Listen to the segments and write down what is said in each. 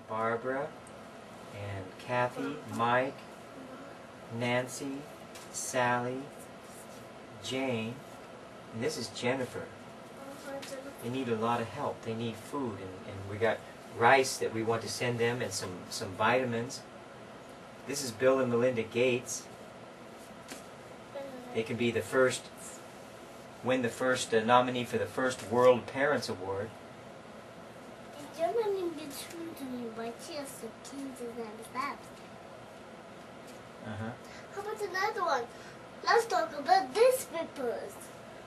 Barbara, and Kathy, Mike, Nancy, Sally, Jane, and this is Jennifer. They need a lot of help. They need food, and we got rice that we want to send them, and some vitamins. This is Bill and Melinda Gates. They can be the first, win the first nominee for the first World Parents Award. How about another one? Let's talk about these papers.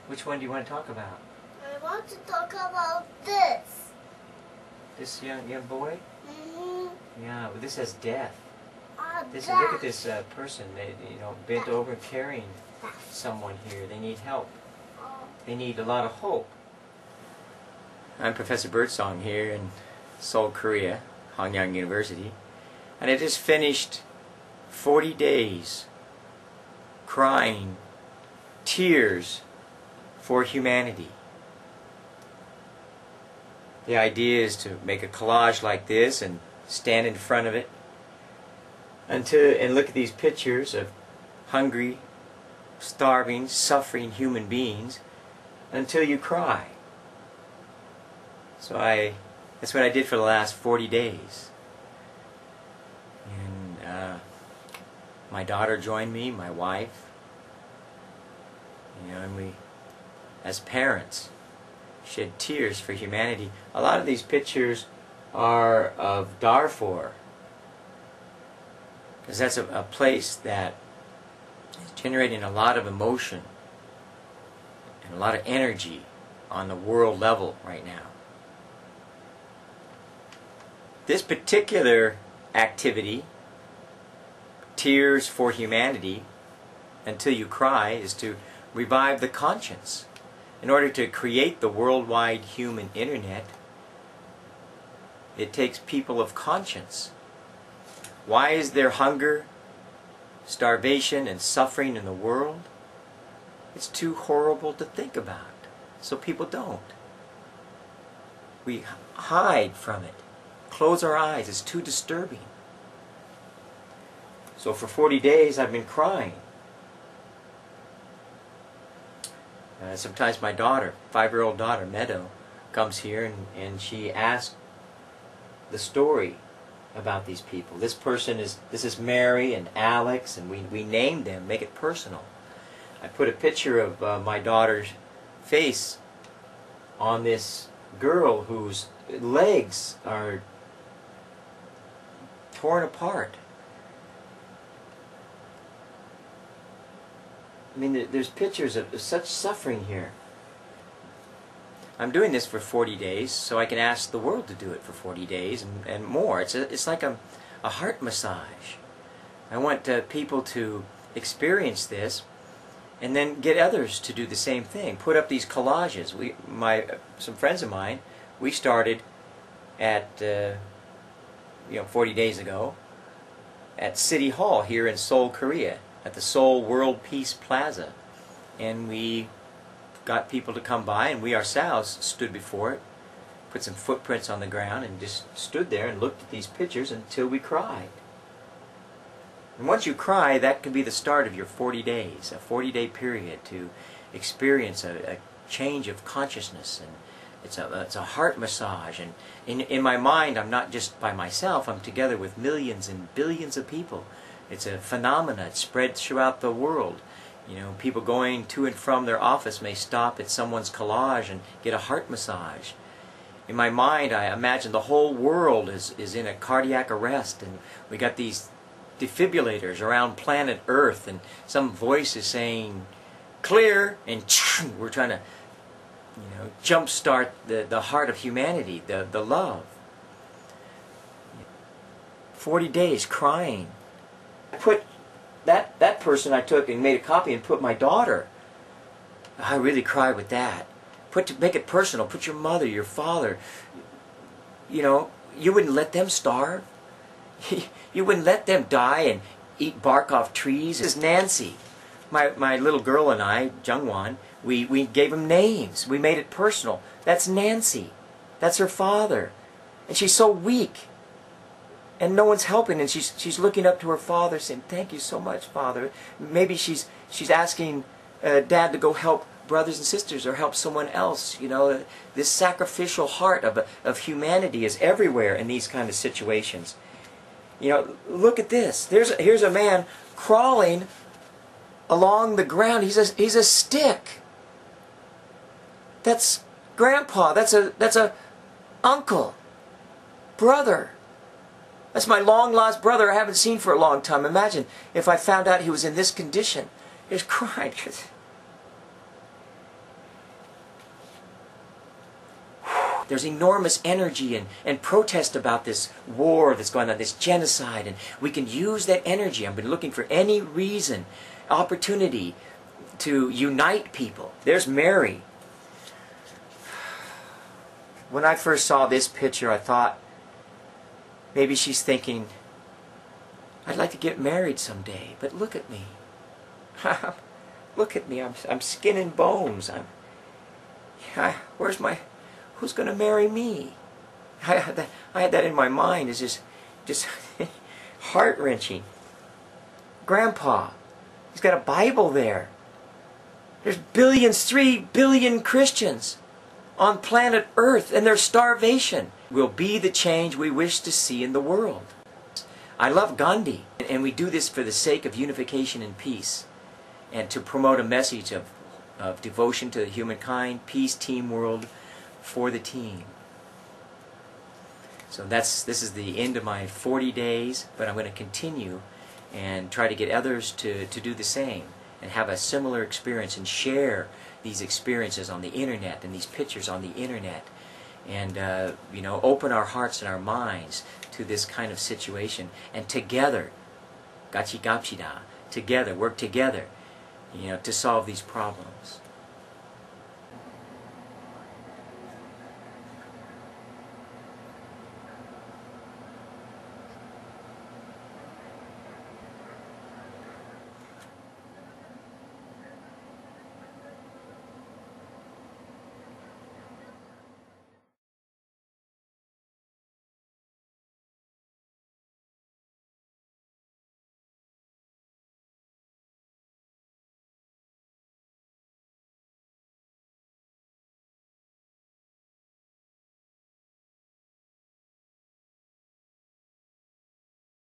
Which one do you want to talk about? I want to talk about this. This young boy? Mm-hmm. Yeah, but this has death. Look at this person. They, bent over and carrying someone here. They need help. They need a lot of hope. I'm Professor Birdsong here in Seoul, Korea, Hanyang University, and I just finished 40 days crying tears for humanity. The idea is to make a collage like this and stand in front of it and look at these pictures of hungry, starving, suffering human beings until you cry. So that's what I did for the last 40 days. And my daughter joined me, my wife, and we, as parents, shed tears for humanity. A lot of these pictures are of Darfur, because that's a place that is generating a lot of emotion and a lot of energy on the world level right now. This particular activity, Tears for Humanity, Until You Cry, is to revive the conscience. In order to create the worldwide human internet, it takes people of conscience. Why is there hunger, starvation, and suffering in the world? It's too horrible to think about, so people don't. We hide from it, close our eyes. It's too disturbing. So for 40 days I've been crying. Sometimes my daughter, 5-year-old daughter, Meadow, comes here and she asks the story about these people. This is Mary and Alex, and we named them, make it personal. I put a picture of my daughter's face on this girl whose legs are torn apart. I mean, there's pictures of such suffering here. I'm doing this for 40 days so I can ask the world to do it for 40 days and more. It's like a heart massage. I want people to experience this and then get others to do the same thing. Put up these collages. Some friends of mine, we started at 40 days ago at City Hall here in Seoul, Korea, at the Seoul World Peace Plaza, and we got people to come by, and we ourselves stood before it, put some footprints on the ground, and just stood there and looked at these pictures until we cried. And once you cry, that could be the start of your 40 days, a 40-day period to experience a change of consciousness. And it's a heart massage. And in my mind, I'm not just by myself. I'm together with millions and billions of people. It's a phenomenon. It spreads throughout the world. People going to and from their office may stop at someone's collage and get a heart massage. In my mind, I imagine the whole world is in a cardiac arrest, and we got these defibrillators around planet Earth, and some voice is saying, "Clear," and we're trying to, jumpstart the heart of humanity, the love. 40 days crying. I put that person I took and made a copy and put my daughter. I really cried with that. Make it personal. Put your mother, your father. You wouldn't let them starve. You wouldn't let them die and eat bark off trees. This is Nancy. My little girl and I, Jungwon, we gave them names. We made it personal. That's Nancy. That's her father. And she's so weak. and no one's helping, and she's looking up to her father saying, "Thank you so much, Father." Maybe she's asking Dad to go help brothers and sisters or help someone else. You know, this sacrificial heart of humanity is everywhere in these kind of situations. You know, look at this. Here's a man crawling along the ground. He's a stick. That's grandpa. That's a uncle, brother. That's my long-lost brother I haven't seen for a long time. Imagine if I found out he was in this condition. He's crying. There's enormous energy and protest about this war that's going on, this genocide, and we can use that energy. I've been looking for any reason, opportunity to unite people. There's Mary. When I first saw this picture, I thought, maybe she's thinking, I'd like to get married someday, but look at me. Look at me, I'm skin and bones. Who's going to marry me? I had that in my mind. It's just heart-wrenching. Grandpa, he's got a Bible there. There's 3 billion Christians on planet Earth, and there's starvation. We'll be the change we wish to see in the world. I love Gandhi, and we do this for the sake of unification and peace, and to promote a message of devotion to humankind, peace, team, world, for the team. So this is the end of my 40 days, but I'm going to continue and try to get others to do the same and have a similar experience and share these experiences on the internet and these pictures on the internet, and you know, open our hearts and our minds to this kind of situation, and together, gachi gapshida, together, work together, you know, to solve these problems.